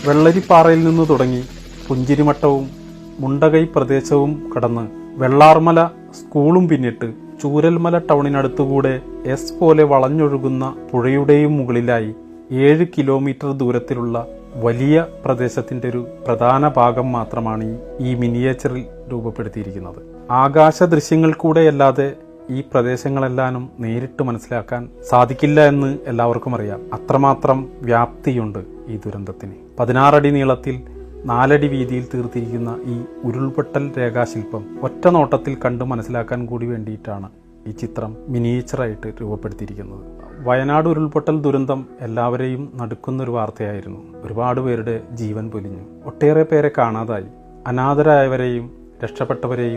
വെള്ളരിപ്പാറയിൽ നിന്ന് തുടങ്ങി പുഞ്ചിരിമട്ടവും മുണ്ടകൈ പ്രദേശവും കടന്ന് വെള്ളാർമല സ്കൂളും പിന്നിട്ട് ചൂരൽമല ടൗണിനടുത്തുകൂടെ എസ് പോലെ വളഞ്ഞൊഴുകുന്ന പുഴയുടെയും മുകളിലായി 7 കിലോമീറ്റർ ദൂരത്തിലുള്ള വലിയ പ്രദേശത്തിന്റെ ഒരു പ്രധാന ഭാഗം മാത്രമാണ് ഈ മിനിയേച്ചറിൽ രൂപപ്പെടുത്തിയിരിക്കുന്നത്. ആകാശ ദൃശ്യങ്ങൾ കൂടെയല്ലാതെ ഈ പ്രദേശങ്ങളെല്ലാം നേരിട്ട് മനസ്സിലാക്കാൻ സാധിക്കില്ല എന്ന് എല്ലാവർക്കും അറിയാം. അത്രമാത്രം വ്യാപ്തിയുണ്ട് ഈ ദുരന്തത്തിന്. 16 അടി നീളത്തിൽ 4 അടി വീതിയിൽ തീർത്തിരിക്കുന്ന ഈ ഉരുൾപൊട്ടൽ രേഖാശില്പം ഒറ്റ നോട്ടത്തിൽ കണ്ട് മനസ്സിലാക്കാൻ കൂടി വേണ്ടിയിട്ടാണ് ഈ ചിത്രം മിനിയേച്ചറായിട്ട് രൂപപ്പെടുത്തിയിരിക്കുന്നത്. വയനാട് ഉരുൾപൊട്ടൽ ദുരന്തം എല്ലാവരെയും നടുക്കുന്നൊരു വാർത്തയായിരുന്നു. ഒരുപാട് പേരുടെ ജീവൻ പൊലിഞ്ഞു, ഒട്ടേറെ പേരെ കാണാതായി. അനാഥരായവരെയും രക്ഷപ്പെട്ടവരെയും